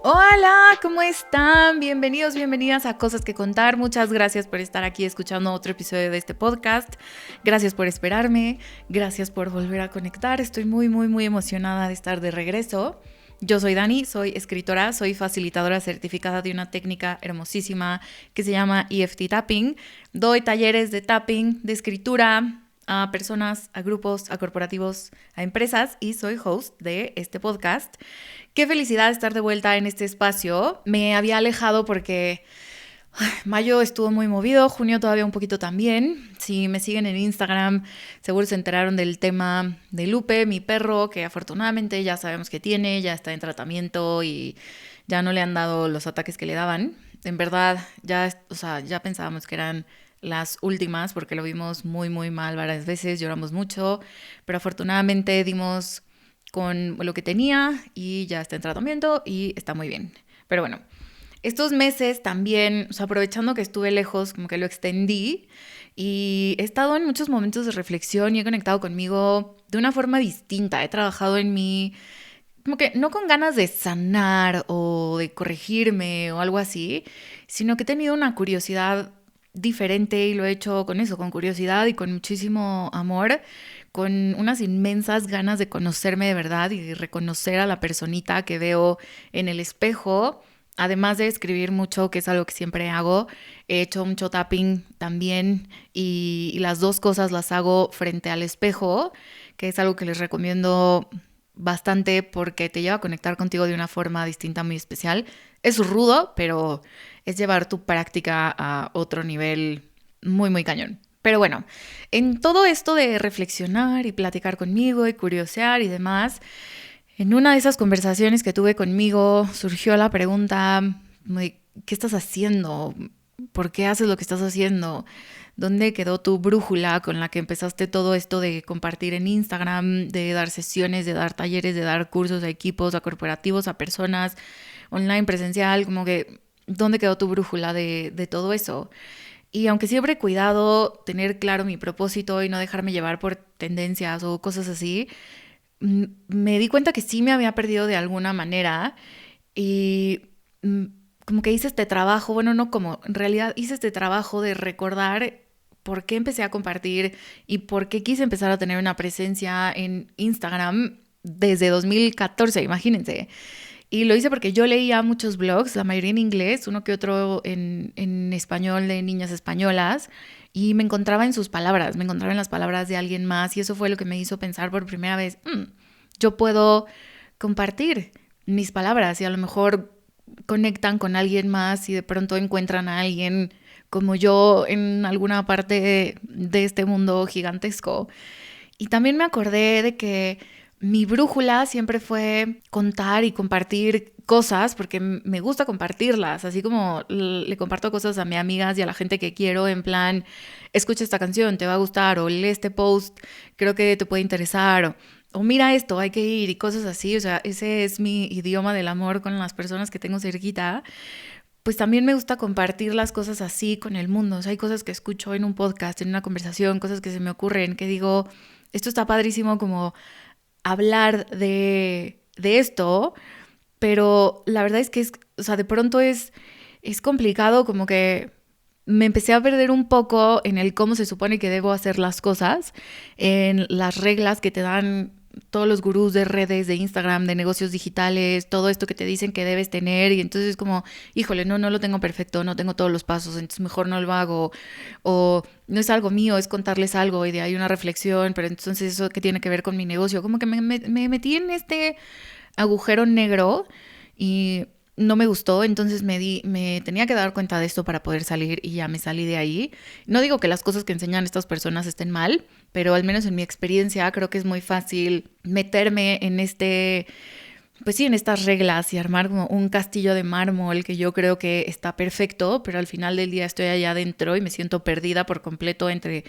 Hola, ¿cómo están? Bienvenidos, bienvenidas a Cosas que Contar. Muchas gracias por estar aquí escuchando otro episodio de este podcast. Gracias por esperarme, gracias por volver a conectar. Estoy muy emocionada de estar de regreso. Yo soy Dani, soy escritora, soy facilitadora certificada de una técnica hermosísima que se llama EFT Tapping. Doy talleres de tapping, de escritura a personas, a grupos, a corporativos, a empresas y soy host de este podcast. Qué felicidad estar de vuelta en este espacio. Me había alejado porque mayo estuvo muy movido, junio todavía un poquito también. Si me siguen en Instagram, seguro se enteraron del tema de Lupe, mi perro, que afortunadamente ya sabemos que tiene, ya está en tratamiento y ya no le han dado los ataques que le daban. En verdad, ya pensábamos que eran las últimas porque lo vimos muy mal varias veces, lloramos mucho, pero afortunadamente dimos con lo que tenía y ya está en tratamiento y está muy bien. Pero bueno, estos meses también, aprovechando que estuve lejos, como que lo extendí y he estado en muchos momentos de reflexión y he conectado conmigo de una forma distinta. He trabajado en mí, como que no con ganas de sanar o de corregirme o algo así, sino que he tenido una curiosidad diferente y lo he hecho con eso, con curiosidad y con muchísimo amor, con unas inmensas ganas de conocerme de verdad y de reconocer a la personita que veo en el espejo. Además de escribir mucho, que es algo que siempre hago, he hecho mucho tapping también y las dos cosas las hago frente al espejo, que es algo que les recomiendo bastante porque te lleva a conectar contigo de una forma distinta, muy especial. Es rudo, pero es llevar tu práctica a otro nivel muy cañón. Pero bueno, en todo esto de reflexionar y platicar conmigo y curiosear y demás, en una de esas conversaciones que tuve conmigo surgió la pregunta, ¿qué estás haciendo? ¿Por qué haces lo que estás haciendo? ¿Dónde quedó tu brújula con la que empezaste todo esto de compartir en Instagram, de dar sesiones, de dar talleres, de dar cursos a equipos, a corporativos, a personas, online, presencial? Como que, ¿dónde quedó tu brújula de todo eso? Y aunque siempre he cuidado tener claro mi propósito y no dejarme llevar por tendencias o cosas así, me di cuenta que sí me había perdido de alguna manera y como que hice este trabajo, bueno, no como, en realidad hice este trabajo de recordar por qué empecé a compartir y por qué quise empezar a tener una presencia en Instagram desde 2014, imagínense. Y lo hice porque yo leía muchos blogs, la mayoría en inglés, uno que otro en español de niñas españolas, y me encontraba en sus palabras, me encontraba en las palabras de alguien más, y eso fue lo que me hizo pensar por primera vez, yo puedo compartir mis palabras y a lo mejor conectan con alguien más y de pronto encuentran a alguien como yo en alguna parte de este mundo gigantesco. Y también me acordé de que mi brújula siempre fue contar y compartir cosas, porque me gusta compartirlas, así como le comparto cosas a mis amigas y a la gente que quiero, en plan, escucha esta canción, te va a gustar, o lee este post, creo que te puede interesar, o mira esto, hay que ir, y cosas así. O sea, ese es mi idioma del amor con las personas que tengo cerquita. Pues también me gusta compartir las cosas así con el mundo. O sea, hay cosas que escucho en un podcast, en una conversación, cosas que se me ocurren, que digo, esto está padrísimo como hablar de esto, pero la verdad es que o sea, de pronto es complicado, como que me empecé a perder un poco en el cómo se supone que debo hacer las cosas, en las reglas que te dan todos los gurús de redes, de Instagram, de negocios digitales, todo esto que te dicen que debes tener, y entonces es como, híjole, no lo tengo perfecto, no tengo todos los pasos, entonces mejor no lo hago, o no es algo mío, es contarles algo y de ahí una reflexión, pero entonces eso que tiene que ver con mi negocio, como que me metí en este agujero negro y no me gustó, entonces me tenía que dar cuenta de esto para poder salir y ya me salí de ahí. No digo que las cosas que enseñan estas personas estén mal, pero al menos en mi experiencia creo que es muy fácil meterme en pues sí, en estas reglas y armar como un castillo de mármol que yo creo que está perfecto, pero al final del día estoy allá adentro y me siento perdida por completo entre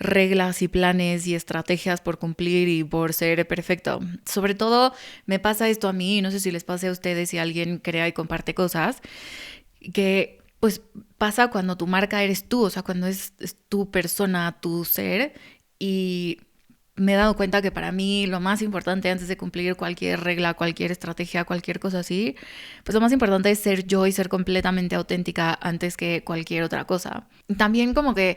reglas y planes y estrategias por cumplir y por ser perfecto. Sobre todo me pasa esto a mí, no sé si les pase a ustedes si alguien crea y comparte cosas, que pues pasa cuando tu marca eres tú, o sea, cuando es tu persona, tu ser, y me he dado cuenta que para mí lo más importante antes de cumplir cualquier regla, cualquier estrategia, cualquier cosa así, pues lo más importante es ser yo y ser completamente auténtica antes que cualquier otra cosa. También como que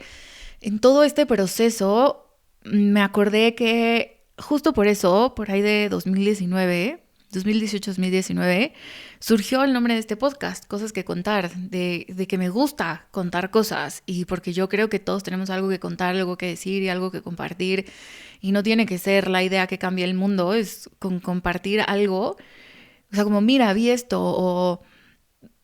en todo este proceso me acordé que justo por eso, por ahí de 2018-2019, surgió el nombre de este podcast, Cosas que Contar, de que me gusta contar cosas y porque yo creo que todos tenemos algo que contar, algo que decir y algo que compartir y no tiene que ser la idea que cambie el mundo, es con compartir algo, o sea, como mira, vi esto o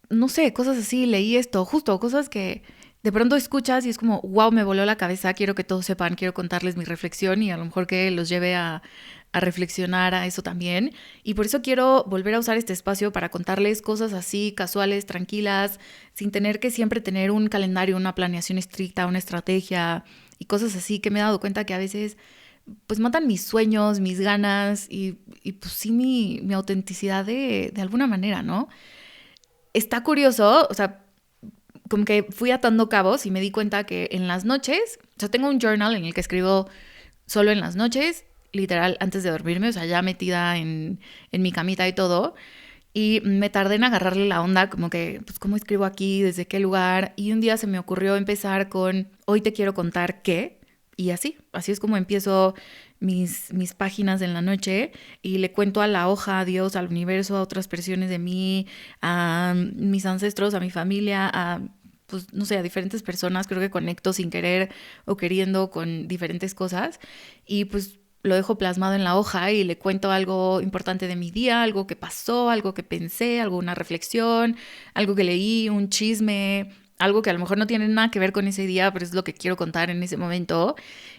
no sé, cosas así, leí esto, justo cosas que de pronto escuchas y es como, wow, me voló la cabeza, quiero que todos sepan, quiero contarles mi reflexión y a lo mejor que los lleve a reflexionar a eso también. Y por eso quiero volver a usar este espacio para contarles cosas así, casuales, tranquilas, sin tener que siempre tener un calendario, una planeación estricta, una estrategia y cosas así que me he dado cuenta que a veces pues matan mis sueños, mis ganas y pues sí mi autenticidad de alguna manera, ¿no? Está curioso, o sea, como que fui atando cabos y me di cuenta que en las noches, o sea, tengo un journal en el que escribo solo en las noches, literal, antes de dormirme, o sea, ya metida en mi camita y todo. Y me tardé en agarrarle la onda, como que, pues, ¿cómo escribo aquí? ¿Desde qué lugar? Y un día se me ocurrió empezar con, hoy te quiero contar qué. Y así es como empiezo mis páginas en la noche y le cuento a la hoja, a Dios, al universo, a otras versiones de mí, a mis ancestros, a mi familia, a pues no sé, a diferentes personas, creo que conecto sin querer o queriendo con diferentes cosas y pues lo dejo plasmado en la hoja y le cuento algo importante de mi día, algo que pasó, algo que pensé, alguna reflexión, algo que leí, un chisme, algo que a lo mejor no tiene nada que ver con ese día, pero es lo que quiero contar en ese momento.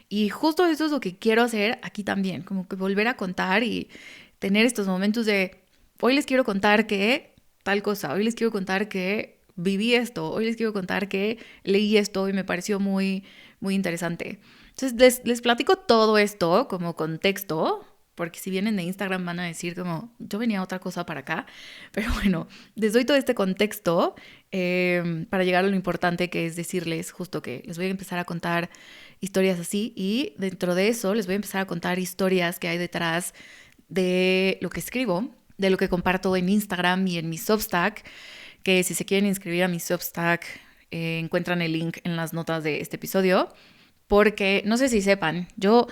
Y justo eso es lo que quiero hacer aquí también, como que volver a contar y tener estos momentos de, hoy les quiero contar que tal cosa, hoy les quiero contar que viví esto, hoy les quiero contar que leí esto y me pareció muy, muy interesante. Entonces les platico todo esto como contexto, porque si vienen de Instagram van a decir como, yo venía a otra cosa para acá, pero bueno, les doy todo este contexto para llegar a lo importante que es decirles justo que les voy a empezar a contar historias así y dentro de eso les voy a empezar a contar historias que hay detrás de lo que escribo, de lo que comparto en Instagram y en mi Substack, que si se quieren inscribir a mi Substack, encuentran el link en las notas de este episodio, porque no sé si sepan, yo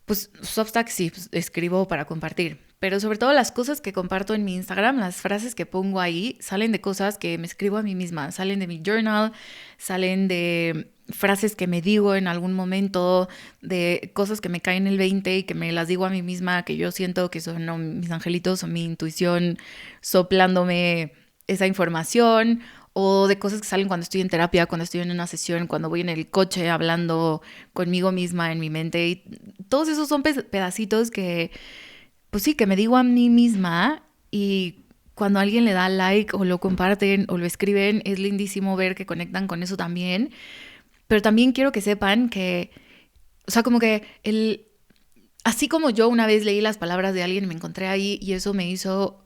pues Substack sí pues, escribo para compartir, pero sobre todo las cosas que comparto en mi Instagram, las frases que pongo ahí, salen de cosas que me escribo a mí misma, salen de mi journal, salen de frases que me digo en algún momento, de cosas que me caen el 20 y que me las digo a mí misma, que yo siento que son no, mis angelitos o mi intuición soplándome esa información o de cosas que salen cuando estoy en terapia, cuando estoy en una sesión, cuando voy en el coche hablando conmigo misma en mi mente. Y todos esos son pedacitos que, pues sí, que me digo a mí misma y cuando alguien le da like o lo comparten o lo escriben, es lindísimo ver que conectan con eso también. Pero también quiero que sepan que, o sea, como que así como yo una vez leí las palabras de alguien y me encontré ahí y eso me hizo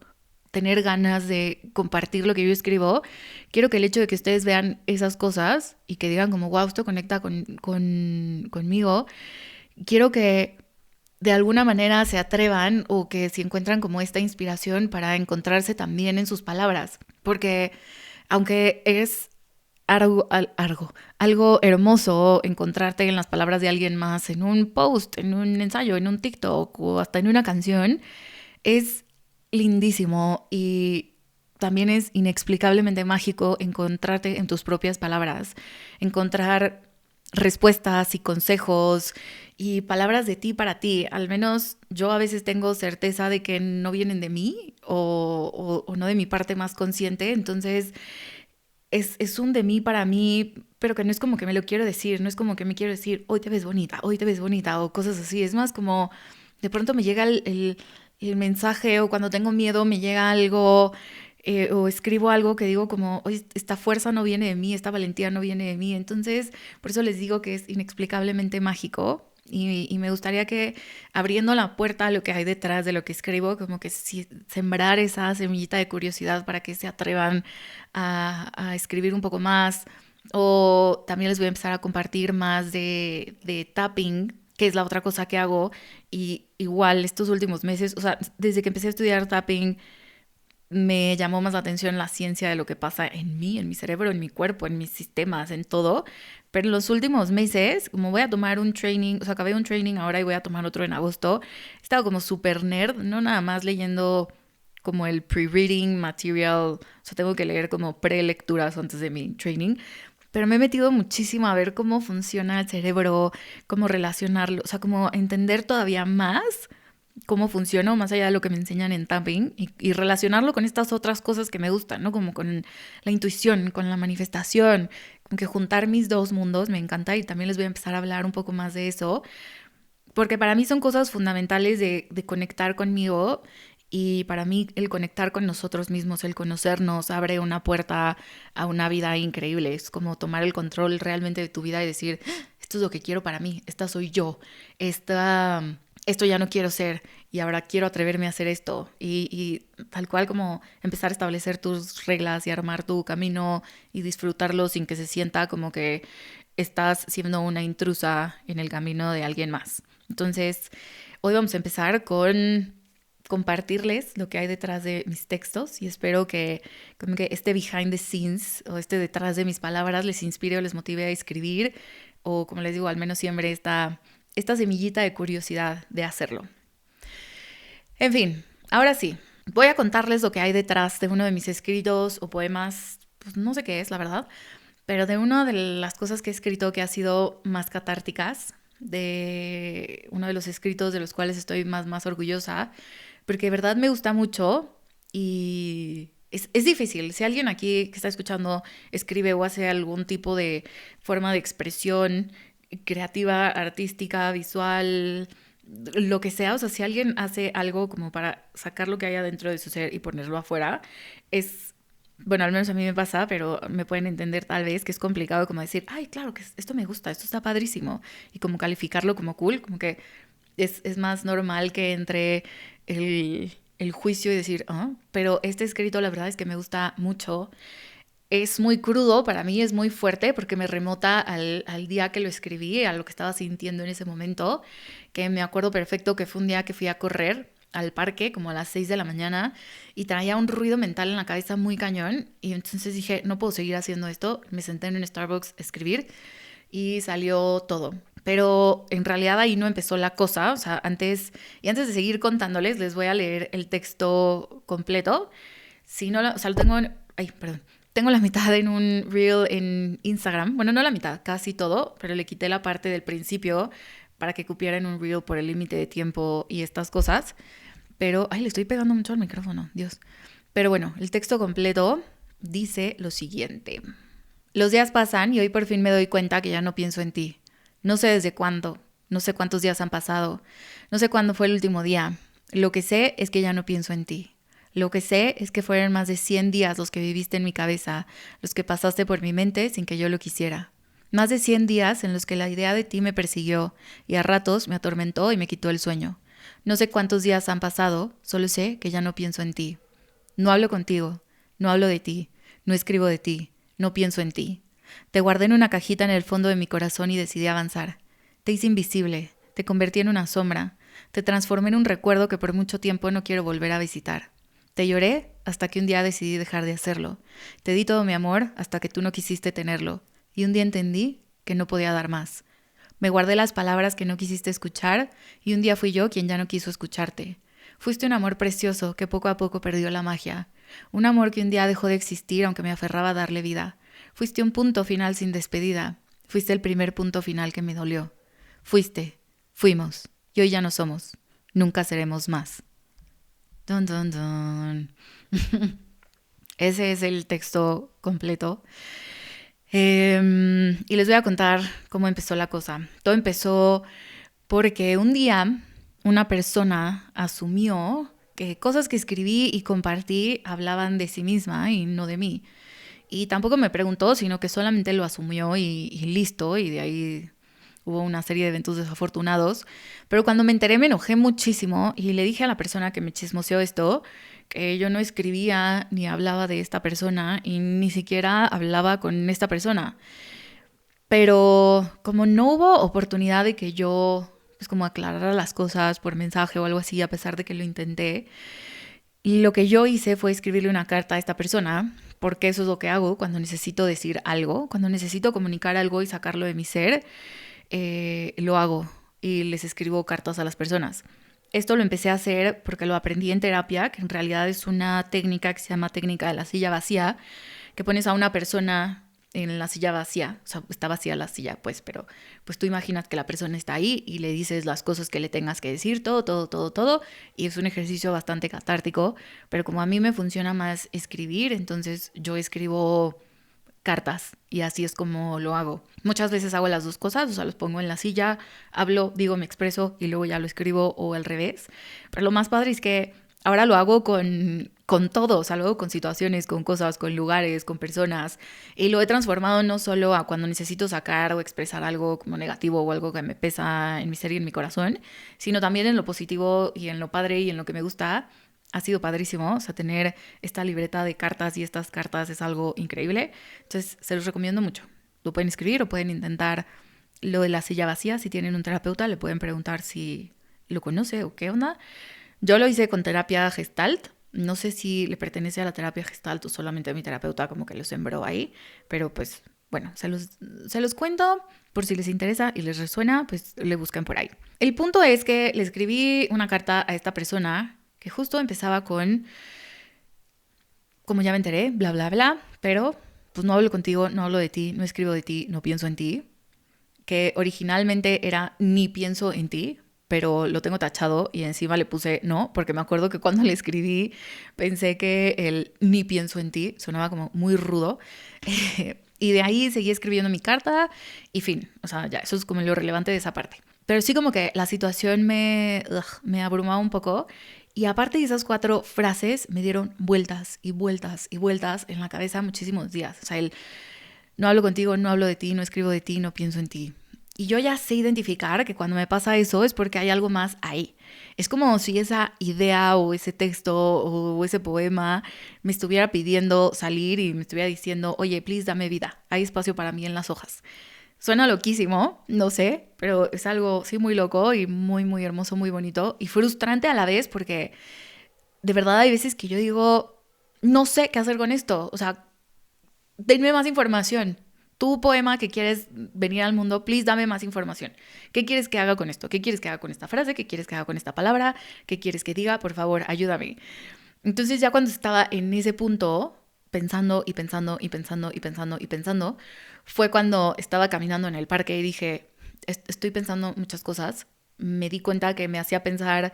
tener ganas de compartir lo que yo escribo, quiero que el hecho de que ustedes vean esas cosas y que digan como, wow, esto conecta conmigo, quiero que de alguna manera se atrevan o que si encuentran como esta inspiración para encontrarse también en sus palabras, porque aunque es algo hermoso encontrarte en las palabras de alguien más, en un post, en un ensayo, en un TikTok o hasta en una canción, es lindísimo y también es inexplicablemente mágico encontrarte en tus propias palabras, encontrar respuestas y consejos y palabras de ti para ti. Al menos yo a veces tengo certeza de que no vienen de mí o no de mi parte más consciente, entonces es un de mí para mí, pero que no es como que me lo quiero decir, no es como que me quiero decir, hoy te ves bonita o cosas así, es más como de pronto me llega el mensaje o cuando tengo miedo me llega algo o escribo algo que digo como, oye, esta fuerza no viene de mí, esta valentía no viene de mí. Entonces, por eso les digo que es inexplicablemente mágico y me gustaría que abriendo la puerta a lo que hay detrás de lo que escribo, como que sembrar esa semillita de curiosidad para que se atrevan a escribir un poco más. O también les voy a empezar a compartir más de tapping que es la otra cosa que hago. Y igual estos últimos meses, o sea, desde que empecé a estudiar tapping, me llamó más la atención la ciencia de lo que pasa en mí, en mi cerebro, en mi cuerpo, en mis sistemas, en todo. Pero en los últimos meses, como voy a tomar un training, o sea, acabé un training ahora y voy a tomar otro en agosto, he estado como súper nerd, no nada más leyendo como el pre-reading material, o sea, tengo que leer como pre-lecturas antes de mi training, pero me he metido muchísimo a ver cómo funciona el cerebro, cómo relacionarlo, o sea, como entender todavía más cómo funciona, más allá de lo que me enseñan en tapping, y relacionarlo con estas otras cosas que me gustan, ¿no? Como con la intuición, con la manifestación, como que juntar mis dos mundos me encanta, y también les voy a empezar a hablar un poco más de eso, porque para mí son cosas fundamentales de conectar conmigo. Y para mí el conectar con nosotros mismos, el conocernos, abre una puerta a una vida increíble. Es como tomar el control realmente de tu vida y decir, esto es lo que quiero para mí, esta soy yo, esto ya no quiero ser y ahora quiero atreverme a hacer esto. Y tal cual como empezar a establecer tus reglas y armar tu camino y disfrutarlo sin que se sienta como que estás siendo una intrusa en el camino de alguien más. Entonces, hoy vamos a empezar con compartirles lo que hay detrás de mis textos, y espero que como que este behind the scenes o este detrás de mis palabras les inspire o les motive a escribir, o como les digo, al menos siempre esta semillita de curiosidad de hacerlo. En fin, ahora sí, voy a contarles lo que hay detrás de uno de mis escritos o poemas, pues no sé qué es, la verdad, pero de una de las cosas que he escrito que ha sido más catárticas, de uno de los escritos de los cuales estoy más orgullosa, porque de verdad me gusta mucho y es difícil. Si alguien aquí que está escuchando escribe o hace algún tipo de forma de expresión creativa, artística, visual, lo que sea, o sea, si alguien hace algo como para sacar lo que hay adentro de su ser y ponerlo afuera, es, bueno, al menos a mí me pasa, pero me pueden entender tal vez que es complicado como decir, ay, claro, que esto me gusta, esto está padrísimo, y como calificarlo como cool, como que es más normal que entre el juicio y decir, ah, pero este escrito la verdad es que me gusta mucho. Es muy crudo, para mí es muy fuerte porque me remota al día que lo escribí, a lo que estaba sintiendo en ese momento, que me acuerdo perfecto que fue un día que fui a correr al parque como a las 6 de la mañana y traía un ruido mental en la cabeza muy cañón, y entonces dije, no puedo seguir haciendo esto, me senté en un Starbucks a escribir y salió todo. Pero en realidad ahí no empezó la cosa, o sea, antes de seguir contándoles, les voy a leer el texto completo. Si no, o sea, lo tengo ay, perdón. Tengo la mitad en un reel en Instagram. Bueno, no la mitad, casi todo, pero le quité la parte del principio para que cupiera en un reel por el límite de tiempo y estas cosas. Pero, ay, le estoy pegando mucho al micrófono, Dios. Pero bueno, el texto completo dice lo siguiente. Los días pasan y hoy por fin me doy cuenta que ya no pienso en ti. No sé desde cuándo, no sé cuántos días han pasado, no sé cuándo fue el último día. Lo que sé es que ya no pienso en ti. Lo que sé es que fueron más de 100 días los que viviste en mi cabeza, los que pasaste por mi mente sin que yo lo quisiera. Más de 100 días en los que la idea de ti me persiguió y a ratos me atormentó y me quitó el sueño. No sé cuántos días han pasado, solo sé que ya no pienso en ti. No hablo contigo, no hablo de ti, no escribo de ti, no pienso en ti. Te guardé en una cajita en el fondo de mi corazón y decidí avanzar. Te hice invisible, te convertí en una sombra, te transformé en un recuerdo que por mucho tiempo no quiero volver a visitar. Te lloré hasta que un día decidí dejar de hacerlo. Te di todo mi amor hasta que tú no quisiste tenerlo. Y un día entendí que no podía dar más. Me guardé las palabras que no quisiste escuchar y un día fui yo quien ya no quiso escucharte. Fuiste un amor precioso que poco a poco perdió la magia. Un amor que un día dejó de existir aunque me aferraba a darle vida. Fuiste un punto final sin despedida. Fuiste el primer punto final que me dolió. Fuiste, fuimos, y hoy ya no somos. Nunca seremos más. Dun, dun, dun. Ese es el texto completo. Y les voy a contar cómo empezó la cosa. Todo empezó porque un día una persona asumió que cosas que escribí y compartí hablaban de sí misma y no de mí. Y tampoco me preguntó, sino que solamente lo asumió y listo, y de ahí hubo una serie de eventos desafortunados. Pero cuando me enteré me enojé muchísimo y le dije a la persona que me chismoseó esto que yo no escribía ni hablaba de esta persona y ni siquiera hablaba con esta persona. Pero como no hubo oportunidad de que yo pues como aclarar las cosas por mensaje o algo así, a pesar de que lo intenté. Y lo que yo hice fue escribirle una carta a esta persona, porque eso es lo que hago cuando necesito decir algo, cuando necesito comunicar algo y sacarlo de mi ser, lo hago y les escribo cartas a las personas. Esto lo empecé a hacer porque lo aprendí en terapia, que en realidad es una técnica que se llama técnica de la silla vacía, que pones a una persona en la silla vacía, o sea, está vacía la silla, pues, pero pues tú imaginas que la persona está ahí y le dices las cosas que le tengas que decir, todo, y es un ejercicio bastante catártico, pero como a mí me funciona más escribir, entonces yo escribo cartas y así es como lo hago. Muchas veces hago las dos cosas, o sea, los pongo en la silla, hablo, digo, me expreso y luego ya lo escribo o al revés. Pero lo más padre es que ahora lo hago con todo, o sea, lo hago con situaciones, con cosas, con lugares, con personas y lo he transformado no solo a cuando necesito sacar o expresar algo como negativo o algo que me pesa en mi ser y en mi corazón, sino también en lo positivo y en lo padre y en lo que me gusta. Ha sido padrísimo, o sea, tener esta libreta de cartas y estas cartas es algo increíble. Entonces, se los recomiendo mucho. Lo pueden escribir o pueden intentar lo de la silla vacía. Si tienen un terapeuta, le pueden preguntar si lo conoce o qué onda. Yo lo hice con terapia Gestalt. No sé si le pertenece a la terapia Gestalt o solamente a mi terapeuta, como que lo sembró ahí. Pero pues, bueno, se los cuento por si les interesa y les resuena, pues le buscan por ahí. El punto es que le escribí una carta a esta persona que justo empezaba con, como ya me enteré, bla, bla, bla, pero pues no hablo contigo, no hablo de ti, no escribo de ti, no pienso en ti, que originalmente era ni pienso en ti, pero lo tengo tachado y encima le puse no, porque me acuerdo que cuando le escribí pensé que el ni pienso en ti sonaba como muy rudo. Y de ahí seguí escribiendo mi carta y fin, o sea, ya, eso es como lo relevante de esa parte. Pero sí como que la situación me abrumaba un poco y aparte de esas 4 frases me dieron vueltas y vueltas y vueltas en la cabeza muchísimos días. O sea, el no hablo contigo, no hablo de ti, no escribo de ti, no pienso en ti. Y yo ya sé identificar que cuando me pasa eso es porque hay algo más ahí. Es como si esa idea o ese texto o ese poema me estuviera pidiendo salir y me estuviera diciendo, oye, please dame vida, hay espacio para mí en las hojas. Suena loquísimo, no sé, pero es algo sí muy loco y muy, muy hermoso, muy bonito y frustrante a la vez porque de verdad hay veces que yo digo, no sé qué hacer con esto, o sea, denme más información. Tu poema que quieres venir al mundo, please dame más información. ¿Qué quieres que haga con esto? ¿Qué quieres que haga con esta frase? ¿Qué quieres que haga con esta palabra? ¿Qué quieres que diga? Por favor, ayúdame. Entonces ya cuando estaba en ese punto, pensando y pensando y pensando y pensando y pensando, fue cuando estaba caminando en el parque y dije, estoy pensando muchas cosas. Me di cuenta que me hacía pensar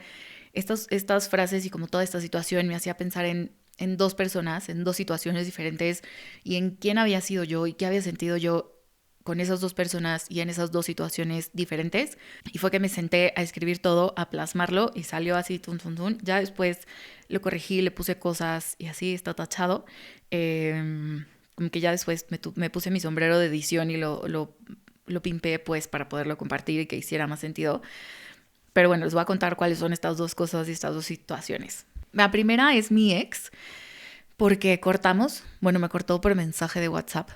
estas frases y como toda esta situación me hacía pensar en 2 personas, en 2 situaciones diferentes y en quién había sido yo y qué había sentido yo con esas 2 personas y en esas 2 situaciones diferentes. Y fue que me senté a escribir todo, a plasmarlo y salió así, tun, tun, tun. Ya después lo corregí, le puse cosas y así está tachado. Como que ya después me puse mi sombrero de edición y lo pimpé pues para poderlo compartir y que hiciera más sentido. Pero bueno, les voy a contar cuáles son estas 2 cosas y estas 2 situaciones. La primera es mi ex, porque cortamos, bueno, me cortó por mensaje de WhatsApp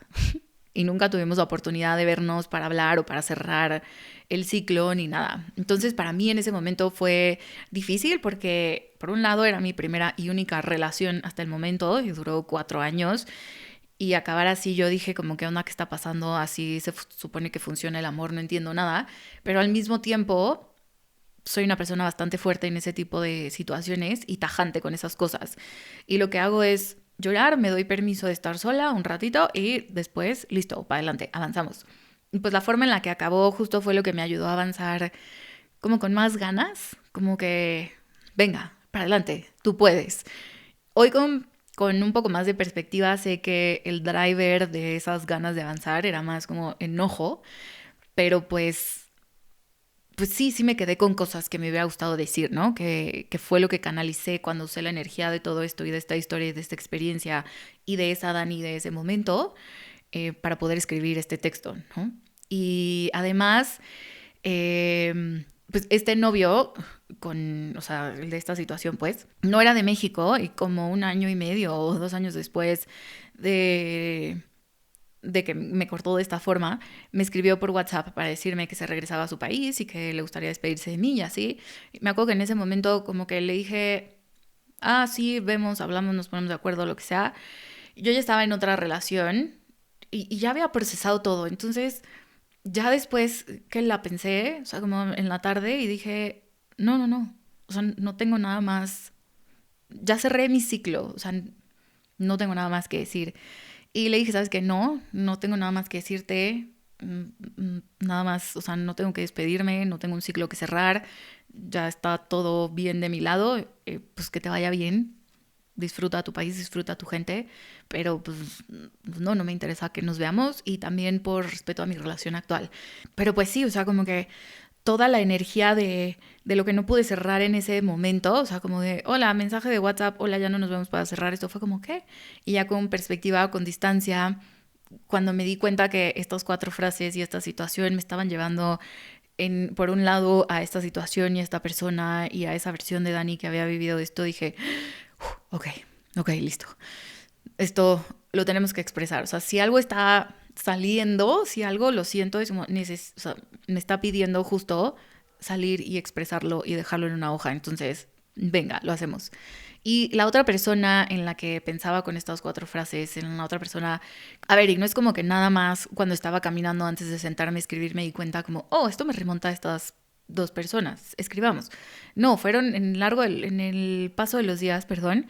y nunca tuvimos la oportunidad de vernos para hablar o para cerrar el ciclo ni nada. Entonces para mí en ese momento fue difícil porque por un lado era mi primera y única relación hasta el momento y duró 4 años y acabar así yo dije como qué onda, qué está pasando, así se supone que funciona el amor, no entiendo nada, pero al mismo tiempo soy una persona bastante fuerte en ese tipo de situaciones y tajante con esas cosas. Y lo que hago es llorar, me doy permiso de estar sola un ratito y después, listo, para adelante, avanzamos. Y pues la forma en la que acabó justo fue lo que me ayudó a avanzar como con más ganas, como que, venga, para adelante, tú puedes. Hoy con un poco más de perspectiva sé que el driver de esas ganas de avanzar era más como enojo, pero pues sí me quedé con cosas que me hubiera gustado decir, ¿no? Que fue lo que canalicé cuando usé la energía de todo esto y de esta historia y de esta experiencia y de esa Dani de ese momento para poder escribir este texto, ¿no? Y además, pues este novio o sea, el de esta situación, pues, no era de México y como 1 año y medio o 2 años después de de que me cortó de esta forma, me escribió por WhatsApp para decirme que se regresaba a su país y que le gustaría despedirse de mí y así. Y me acuerdo que en ese momento como que le dije, sí, vemos, hablamos, nos ponemos de acuerdo, lo que sea. Yo ya estaba en otra relación y ya había procesado todo. Entonces, ya después que la pensé, o sea, como en la tarde y dije, no, no, no, o sea, no tengo nada más, ya cerré mi ciclo, o sea, no tengo nada más que decir. Y le dije, ¿sabes qué? No, no tengo nada más que decirte, nada más, o sea, no tengo que despedirme, no tengo un ciclo que cerrar, ya está todo bien de mi lado, pues que te vaya bien, disfruta tu país, disfruta tu gente, pero pues no me interesa que nos veamos y también por respeto a mi relación actual. Pero pues sí, o sea, como que toda la energía de lo que no pude cerrar en ese momento, o sea, como de, hola, mensaje de WhatsApp, hola, ya no nos vemos para cerrar, esto fue como, ¿qué? Y ya con perspectiva, con distancia, cuando me di cuenta que estas 4 frases y esta situación me estaban llevando por un lado a esta situación y a esta persona y a esa versión de Dani que había vivido esto, dije, ok, listo. Esto lo tenemos que expresar. O sea, si algo está saliendo, si algo lo siento, es como, o sea, me está pidiendo justo salir y expresarlo y dejarlo en una hoja. Entonces, venga, lo hacemos. Y la otra persona en la que pensaba con estas 4 frases, en la otra persona, a ver, y no es como que nada más cuando estaba caminando antes de sentarme a escribir me di cuenta como, esto me remonta a estas 2 personas, escribamos. No, fueron en el paso de los días, perdón,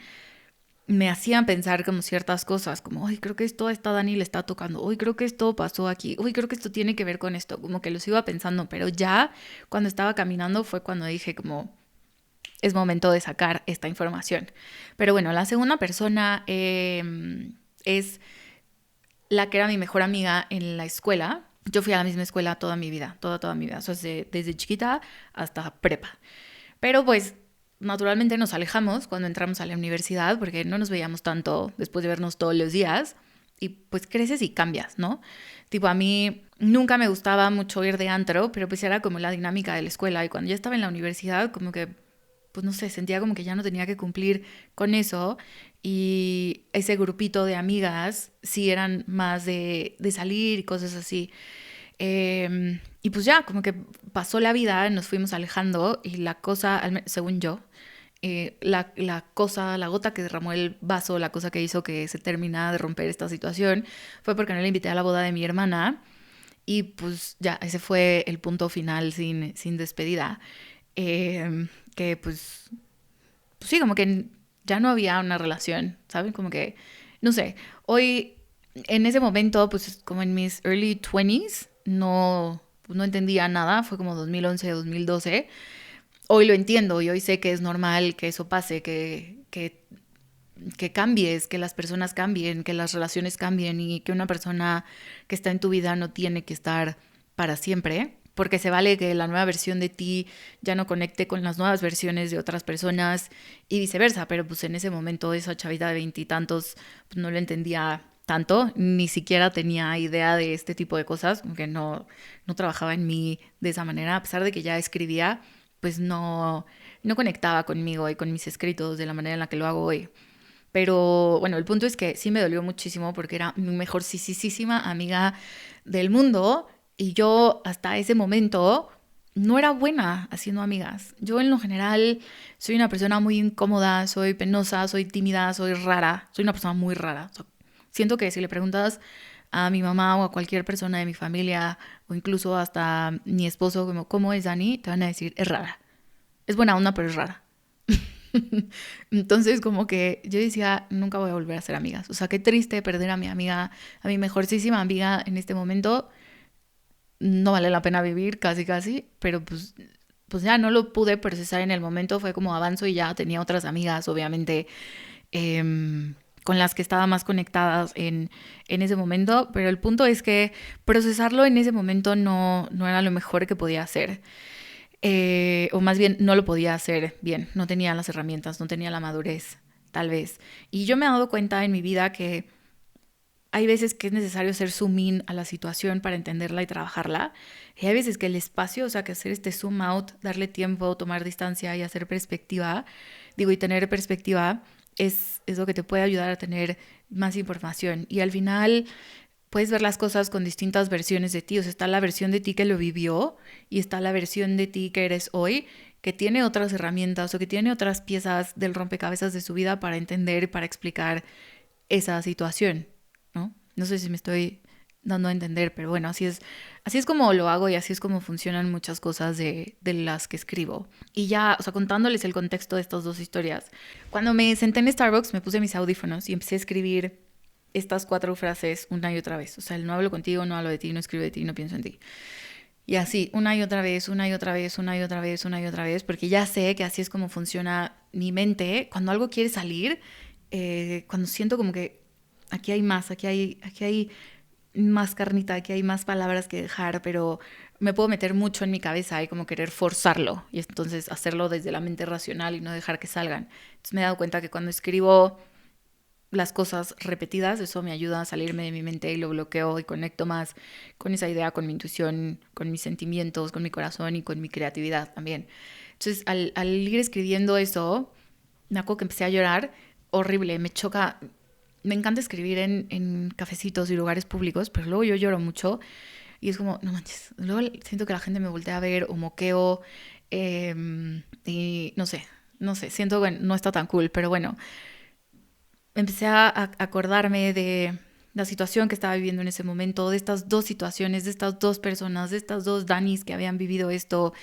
me hacían pensar como ciertas cosas, como, uy, creo que esto a esta Dani le está tocando, uy, creo que esto pasó aquí, uy, creo que esto tiene que ver con esto, como que los iba pensando, pero ya cuando estaba caminando fue cuando dije como, es momento de sacar esta información. Pero bueno, la segunda persona es la que era mi mejor amiga en la escuela. Yo fui a la misma escuela toda mi vida, toda mi vida, o sea, desde chiquita hasta prepa. Pero pues naturalmente nos alejamos cuando entramos a la universidad porque no nos veíamos tanto después de vernos todos los días y pues creces y cambias, ¿no? Tipo, a mí nunca me gustaba mucho ir de antro, pero pues era como la dinámica de la escuela y cuando ya estaba en la universidad como que, pues no sé, sentía como que ya no tenía que cumplir con eso y ese grupito de amigas sí eran más de salir y cosas así. Y pues ya, como que pasó la vida, nos fuimos alejando y la cosa, según yo, la gota que derramó el vaso, la cosa que hizo que se terminara de romper esta situación, fue porque no le invité a la boda de mi hermana y pues ya, ese fue el punto final sin despedida. Que pues sí, como que ya no había una relación, ¿saben? Como que, no sé, hoy, en ese momento, pues como en mis early 20s, no entendía nada, fue como 2011, 2012. Hoy lo entiendo y hoy sé que es normal que eso pase, que cambies, que las personas cambien, que las relaciones cambien y que una persona que está en tu vida no tiene que estar para siempre, porque se vale que la nueva versión de ti ya no conecte con las nuevas versiones de otras personas y viceversa, pero pues en ese momento esa chavita de 20 y tantos pues no lo entendía tanto, ni siquiera tenía idea de este tipo de cosas, porque no trabajaba en mí de esa manera, a pesar de que ya escribía, pues no conectaba conmigo y con mis escritos de la manera en la que lo hago hoy. Pero bueno, el punto es que sí me dolió muchísimo porque era mi mejorcísima amiga del mundo y yo hasta ese momento no era buena haciendo amigas. Yo en lo general soy una persona muy incómoda, soy penosa, soy tímida, soy rara, soy una persona muy rara. O sea, siento que si le preguntas a mi mamá o a cualquier persona de mi familia o incluso hasta mi esposo como ¿cómo es Dani? Te van a decir es rara. Es buena onda, pero es rara. Entonces como que yo decía, nunca voy a volver a ser amigas. O sea, qué triste perder a mi amiga, a mi mejorcísima amiga en este momento. No vale la pena vivir, casi, pero pues ya no lo pude procesar en el momento. Fue como avanzo y ya tenía otras amigas, obviamente, con las que estaba más conectadas en ese momento. Pero el punto es que procesarlo en ese momento no era lo mejor que podía hacer. O más bien no lo podía hacer bien, no tenía las herramientas, no tenía la madurez, tal vez. Y yo me he dado cuenta en mi vida que hay veces que es necesario hacer zoom in a la situación para entenderla y trabajarla. Y hay veces que el espacio, o sea, que hacer este zoom out, darle tiempo, tomar distancia y hacer perspectiva, y tener perspectiva es lo que te puede ayudar a tener más información. Y al final puedes ver las cosas con distintas versiones de ti. O sea, está la versión de ti que lo vivió y está la versión de ti que eres hoy, que tiene otras herramientas o que tiene otras piezas del rompecabezas de su vida para entender y para explicar esa situación, ¿no? No sé si me estoy dando a entender, pero bueno, así es como lo hago y así es como funcionan muchas cosas de las que escribo. Y ya, o sea, contándoles el contexto de estas dos historias, cuando me senté en Starbucks me puse mis audífonos y empecé a escribir estas 4 frases una y otra vez. O sea, el no hablo contigo, no hablo de ti, no escribo de ti, no pienso en ti. Y así, una y otra vez, una y otra vez, una y otra vez, una y otra vez, porque ya sé que así es como funciona mi mente. Cuando algo quiere salir, cuando siento como que aquí hay más, aquí hay más carnita, aquí hay más palabras que dejar, pero me puedo meter mucho en mi cabeza y como querer forzarlo y entonces hacerlo desde la mente racional y no dejar que salgan. Entonces me he dado cuenta que cuando escribo las cosas repetidas, eso me ayuda a salirme de mi mente y lo bloqueo y conecto más con esa idea, con mi intuición, con mis sentimientos, con mi corazón y con mi creatividad también. Entonces, al ir escribiendo eso, me acuerdo que empecé a llorar, horrible, me choca. Me encanta escribir en cafecitos y lugares públicos, pero luego yo lloro mucho y es como, no manches, luego siento que la gente me voltea a ver o moqueo y no sé, siento que no está tan cool, pero bueno, empecé a acordarme de la situación que estaba viviendo en ese momento, de estas dos situaciones, de estas dos personas, de estas dos Danis que habían vivido esto,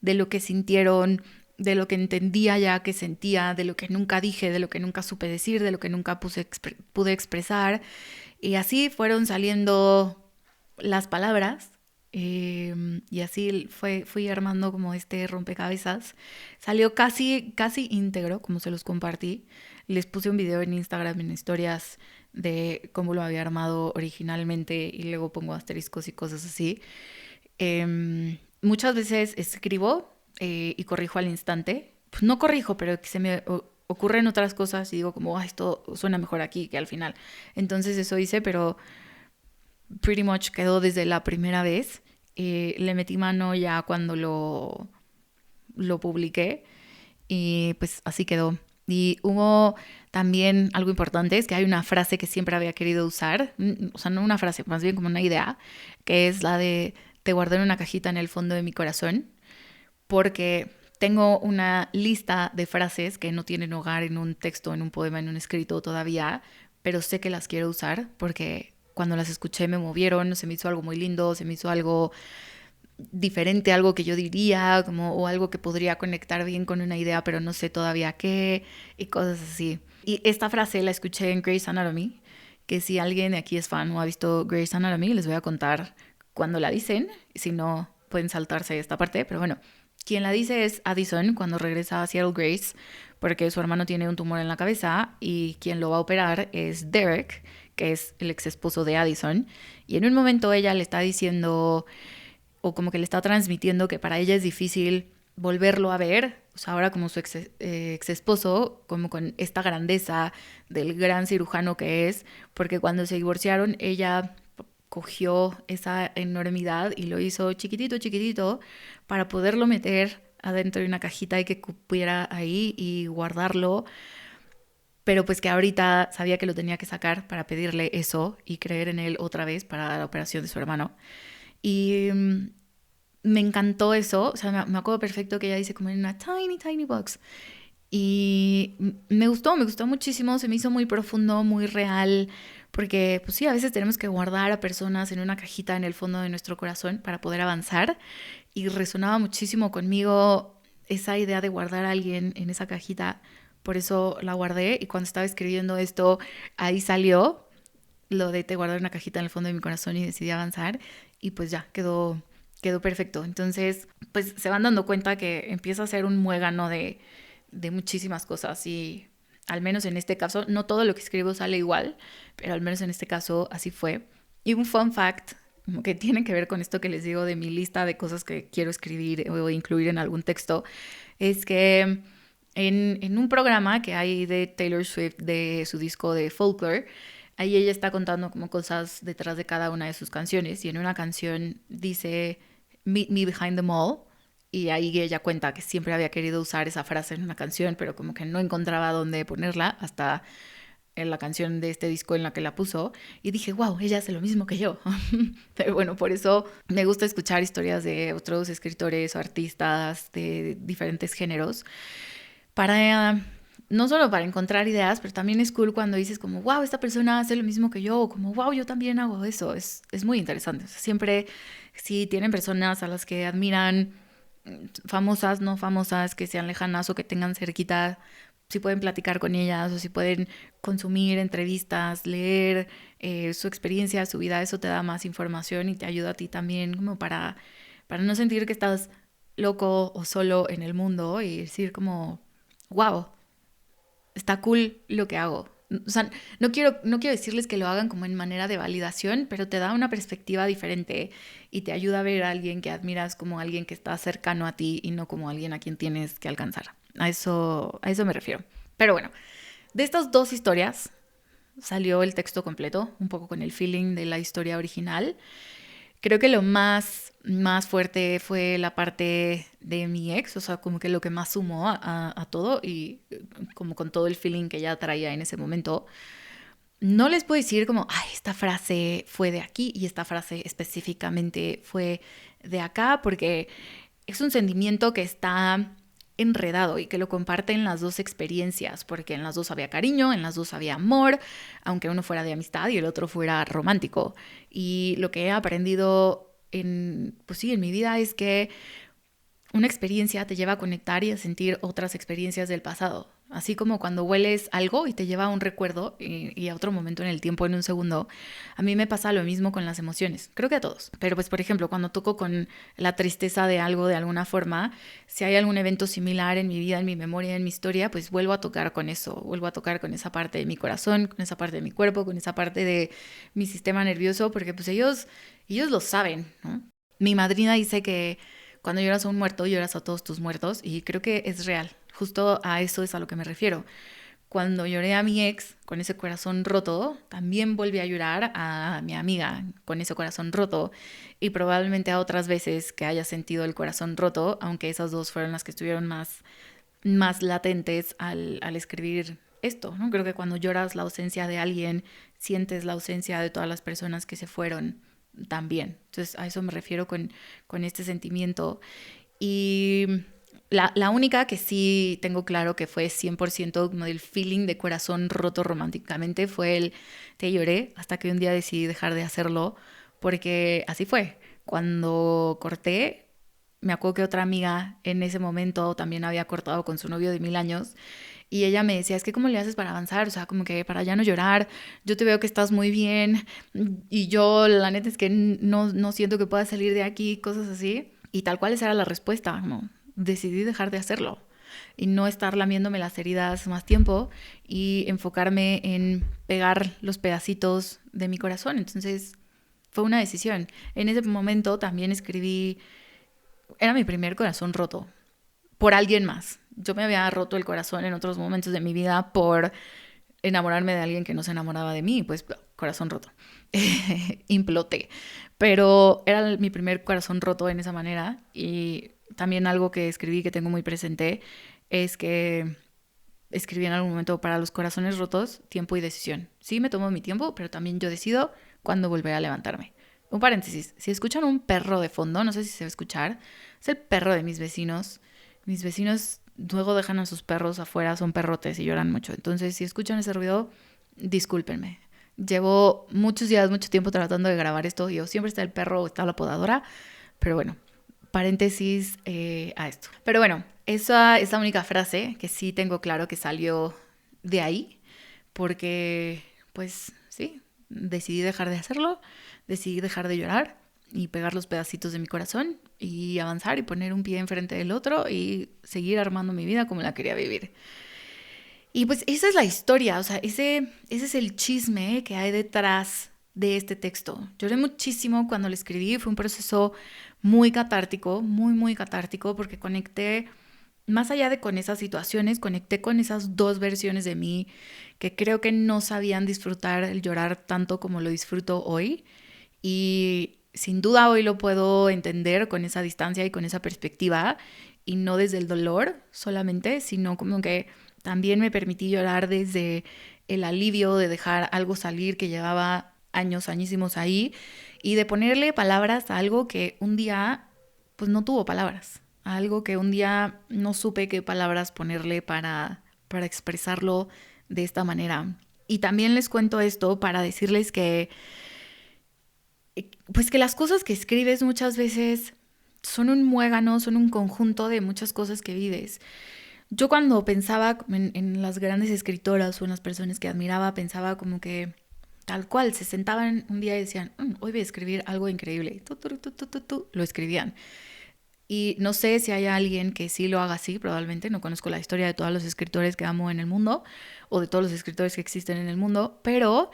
de lo que sintieron, de lo que entendía ya que sentía, de lo que nunca dije, de lo que nunca supe decir, de lo que nunca pude expresar. Y así fueron saliendo las palabras. Y así fui armando como este rompecabezas. Salió casi íntegro, como se los compartí. Les puse un video en Instagram, en historias, de cómo lo había armado originalmente y luego pongo asteriscos y cosas así. Muchas veces escribo y corrijo al instante. Pues no corrijo, pero que se me ocurren otras cosas y digo como, esto suena mejor aquí que al final. Entonces eso hice, pero pretty much quedó desde la primera vez. Le metí mano ya cuando lo publiqué y pues así quedó. Y hubo también algo importante, es que hay una frase que siempre había querido usar, o sea, no una frase, más bien como una idea, que es la de te guardé en una cajita en el fondo de mi corazón, porque tengo una lista de frases que no tienen hogar en un texto, en un poema, en un escrito todavía, pero sé que las quiero usar porque cuando las escuché me movieron, se me hizo algo muy lindo, se me hizo algo diferente, algo que yo diría, como, o algo que podría conectar bien con una idea, pero no sé todavía qué, y cosas así. Y esta frase la escuché en Grey's Anatomy, que si alguien de aquí es fan o ha visto Grey's Anatomy, les voy a contar cuando la dicen, si no pueden saltarse esta parte, pero bueno, quien la dice es Addison cuando regresa a Seattle Grace, porque su hermano tiene un tumor en la cabeza y quien lo va a operar es Derek, que es el ex esposo de Addison, y en un momento ella le está diciendo o como que le está transmitiendo que para ella es difícil volverlo a ver, o sea, ahora como su ex esposo, como con esta grandeza del gran cirujano que es, porque cuando se divorciaron ella cogió esa enormidad y lo hizo chiquitito, chiquitito, para poderlo meter adentro de una cajita y que cupiera ahí y guardarlo, pero pues que ahorita sabía que lo tenía que sacar para pedirle eso y creer en él otra vez para la operación de su hermano. Y me encantó eso, o sea, me acuerdo perfecto que ella dice como en una tiny, tiny box. Y me gustó muchísimo, se me hizo muy profundo, muy real, porque pues sí, a veces tenemos que guardar a personas en una cajita en el fondo de nuestro corazón para poder avanzar. Y resonaba muchísimo conmigo esa idea de guardar a alguien en esa cajita, por eso la guardé y cuando estaba escribiendo esto, ahí salió lo de te guardar una cajita en el fondo de mi corazón y decidí avanzar y pues ya quedó perfecto. Entonces, pues se van dando cuenta que empieza a ser un muégano de muchísimas cosas y al menos en este caso, no todo lo que escribo sale igual, pero al menos en este caso así fue. Y un fun fact, como que tiene que ver con esto que les digo de mi lista de cosas que quiero escribir o incluir en algún texto, es que en un programa que hay de Taylor Swift de su disco de Folklore, ahí ella está contando como cosas detrás de cada una de sus canciones y en una canción dice Meet me behind the mall y ahí ella cuenta que siempre había querido usar esa frase en una canción pero como que no encontraba dónde ponerla hasta en la canción de este disco en la que la puso y dije, wow, ella hace lo mismo que yo. Pero bueno, por eso me gusta escuchar historias de otros escritores o artistas de diferentes géneros para no solo para encontrar ideas, pero también es cool cuando dices como, wow, esta persona hace lo mismo que yo, o como, wow, yo también hago eso. Es muy interesante. O sea, siempre, si tienen personas a las que admiran, famosas, no famosas, que sean lejanas o que tengan cerquita, si pueden platicar con ellas o si pueden consumir entrevistas, leer su experiencia, su vida, eso te da más información y te ayuda a ti también como para no sentir que estás loco o solo en el mundo y decir como, wow, está cool lo que hago. O sea, no quiero decirles que lo hagan como en manera de validación, pero te da una perspectiva diferente y te ayuda a ver a alguien que admiras como alguien que está cercano a ti y no como alguien a quien tienes que alcanzar. A eso me refiero. Pero bueno, de estas dos historias salió el texto completo, un poco con el feeling de la historia original. Creo que lo más fuerte fue la parte de mi ex, o sea, como que lo que más sumó a todo y como con todo el feeling que ella traía en ese momento. No les puedo decir como, ay, esta frase fue de aquí y esta frase específicamente fue de acá, porque es un sentimiento que está enredado y que lo comparten las dos experiencias, porque en las dos había cariño, en las dos había amor, aunque uno fuera de amistad y el otro fuera romántico. Y lo que he aprendido pues sí, en mi vida es que una experiencia te lleva a conectar y a sentir otras experiencias del pasado. Así como cuando hueles algo y te lleva a un recuerdo y a otro momento en el tiempo, en un segundo, a mí me pasa lo mismo con las emociones. Creo que a todos. Pero pues, por ejemplo, cuando toco con la tristeza de algo de alguna forma, si hay algún evento similar en mi vida, en mi memoria, en mi historia, pues vuelvo a tocar con eso. Vuelvo a tocar con esa parte de mi corazón, con esa parte de mi cuerpo, con esa parte de mi sistema nervioso, porque pues ellos lo saben, ¿no? Mi madrina dice que cuando lloras a un muerto, lloras a todos tus muertos y creo que es real. Justo a eso es a lo que me refiero. Cuando lloré a mi ex con ese corazón roto, también volví a llorar a mi amiga con ese corazón roto y probablemente a otras veces que haya sentido el corazón roto, aunque esas dos fueron las que estuvieron más latentes al escribir esto, ¿no? Creo que cuando lloras la ausencia de alguien, sientes la ausencia de todas las personas que se fueron también. Entonces a eso me refiero con este sentimiento. Y la única que sí tengo claro que fue 100% como del feeling de corazón roto románticamente fue el te lloré hasta que un día decidí dejar de hacerlo porque así fue. Cuando corté, me acuerdo que otra amiga en ese momento también había cortado con su novio de 1000 años y ella me decía, es que ¿cómo le haces para avanzar? O sea, como que para ya no llorar, yo te veo que estás muy bien y yo la neta es que no siento que pueda salir de aquí, cosas así. Y tal cual esa era la respuesta, como decidí dejar de hacerlo y no estar lamiéndome las heridas más tiempo y enfocarme en pegar los pedacitos de mi corazón. Entonces fue una decisión. En ese momento también escribí, era mi primer corazón roto por alguien más. Yo me había roto el corazón en otros momentos de mi vida por enamorarme de alguien que no se enamoraba de mí, pues corazón roto. Imploté. Pero era mi primer corazón roto en esa manera y también algo que escribí que tengo muy presente es que escribí en algún momento para los corazones rotos, tiempo y decisión. Sí, me tomo mi tiempo, pero también yo decido cuándo volver a levantarme. Un paréntesis, si escuchan un perro de fondo, no sé si se va a escuchar, es el perro de mis vecinos. Mis vecinos luego dejan a sus perros afuera, son perrotes y lloran mucho. Entonces, si escuchan ese ruido, discúlpenme. Llevo muchos días, mucho tiempo tratando de grabar esto. Yo siempre está el perro o está la podadora. Pero bueno, paréntesis a esto. Pero bueno, esa es la única frase que sí tengo claro que salió de ahí. Porque, pues sí, decidí dejar de hacerlo. Decidí dejar de llorar y pegar los pedacitos de mi corazón y avanzar y poner un pie enfrente del otro y seguir armando mi vida como la quería vivir. Y pues esa es la historia, o sea, ese es el chisme que hay detrás de este texto. Lloré muchísimo cuando lo escribí, fue un proceso muy catártico, muy, muy catártico, porque conecté, más allá de con esas situaciones, conecté con esas dos versiones de mí que creo que no sabían disfrutar el llorar tanto como lo disfruto hoy. Y sin duda hoy lo puedo entender con esa distancia y con esa perspectiva, y no desde el dolor solamente, sino como que También me permití llorar desde el alivio de dejar algo salir que llevaba años, añísimos ahí, y de ponerle palabras a algo que un día pues no tuvo palabras, a algo que un día no supe qué palabras ponerle para expresarlo de esta manera. Y también les cuento esto para decirles que pues que las cosas que escribes muchas veces son un muégano, son un conjunto de muchas cosas que vives. Yo cuando pensaba en las grandes escritoras o en las personas que admiraba, pensaba como que tal cual, se sentaban un día y decían, hoy voy a escribir algo increíble. Lo escribían. Y no sé si hay alguien que sí lo haga así, probablemente. No conozco la historia de todos los escritores que amo en el mundo o de todos los escritores que existen en el mundo, pero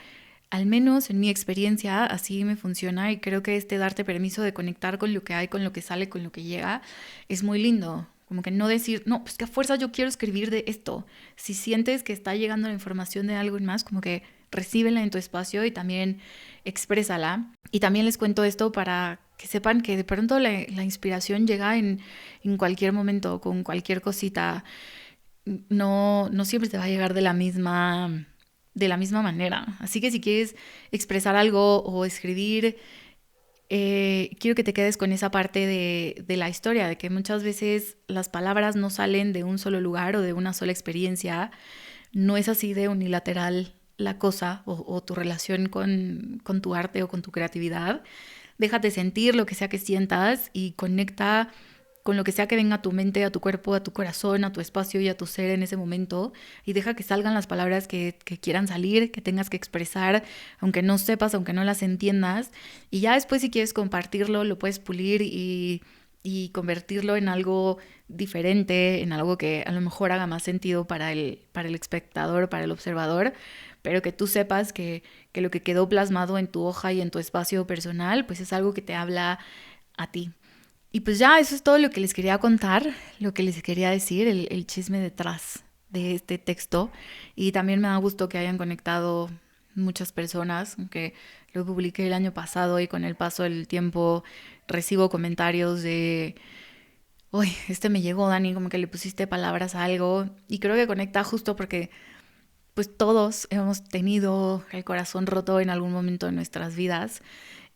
al menos en mi experiencia así me funciona y creo que darte permiso de conectar con lo que hay, con lo que sale, con lo que llega, es muy lindo. Como que no decir, no, pues que a fuerza yo quiero escribir de esto. Si sientes que está llegando la información de algo más, como que recíbela en tu espacio y también exprésala. Y también les cuento esto para que sepan que de pronto la inspiración llega en cualquier momento, con cualquier cosita. No siempre te va a llegar de la misma manera. Así que si quieres expresar algo o escribir, quiero que te quedes con esa parte de la historia, de que muchas veces las palabras no salen de un solo lugar o de una sola experiencia. No es así de unilateral la cosa o tu relación con tu arte o con tu creatividad. Déjate sentir lo que sea que sientas y conecta con lo que sea que venga a tu mente, a tu cuerpo, a tu corazón, a tu espacio y a tu ser en ese momento, y deja que salgan las palabras que quieran salir, que tengas que expresar, aunque no sepas, aunque no las entiendas, y ya después si quieres compartirlo, lo puedes pulir y convertirlo en algo diferente, en algo que a lo mejor haga más sentido para el espectador, para el observador, pero que tú sepas que lo que quedó plasmado en tu hoja y en tu espacio personal, pues es algo que te habla a ti. Y pues ya, eso es todo lo que les quería contar, lo que les quería decir, el chisme detrás de este texto. Y también me da gusto que hayan conectado muchas personas, que lo publiqué el año pasado y con el paso del tiempo recibo comentarios de, uy, me llegó, Dani, como que le pusiste palabras a algo. Y creo que conecta justo porque pues todos hemos tenido el corazón roto en algún momento de nuestras vidas.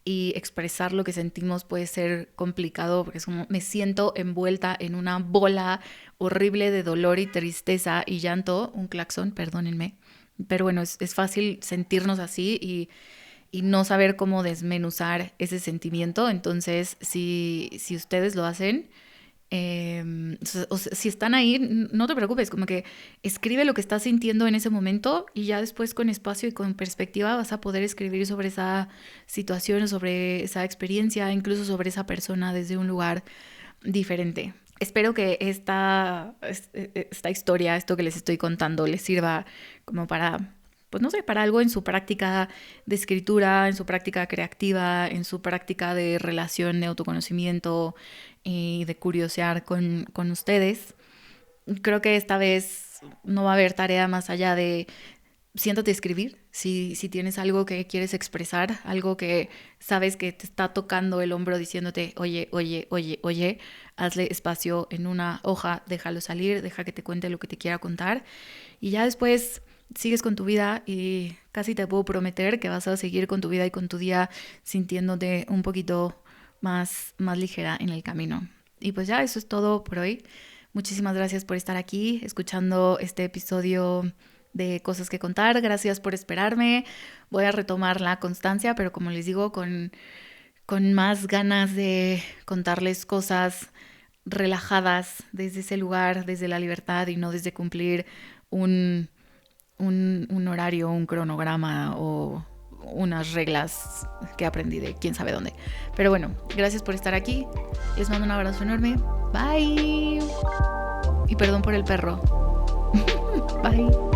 Y expresar lo que sentimos puede ser complicado porque es como me siento envuelta en una bola horrible de dolor y tristeza y llanto, un claxon, perdónenme, pero bueno, es fácil sentirnos así y no saber cómo desmenuzar ese sentimiento. Entonces, si ustedes lo hacen, o sea, si están ahí, no te preocupes, como que escribe lo que estás sintiendo en ese momento y ya después con espacio y con perspectiva vas a poder escribir sobre esa situación, sobre esa experiencia, incluso sobre esa persona desde un lugar diferente. Espero que esta historia, esto que les estoy contando, les sirva como para, pues no sé, para algo en su práctica de escritura, en su práctica creativa, en su práctica de relación, de autoconocimiento y de curiosear con ustedes. Creo que esta vez no va a haber tarea más allá de siéntate a escribir. Si tienes algo que quieres expresar, algo que sabes que te está tocando el hombro diciéndote, oye, hazle espacio en una hoja, déjalo salir, deja que te cuente lo que te quiera contar y ya después sigues con tu vida y casi te puedo prometer que vas a seguir con tu vida y con tu día sintiéndote un poquito más ligera en el camino. Y pues ya, eso es todo por hoy. Muchísimas gracias por estar aquí escuchando este episodio de Cosas que Contar. Gracias por esperarme. Voy a retomar la constancia, pero como les digo, con más ganas de contarles cosas relajadas desde ese lugar, desde la libertad y no desde cumplir un horario, un cronograma o unas reglas que aprendí de quién sabe dónde. Pero bueno, gracias por estar aquí. Les mando un abrazo enorme. Bye. Y perdón por el perro. Bye.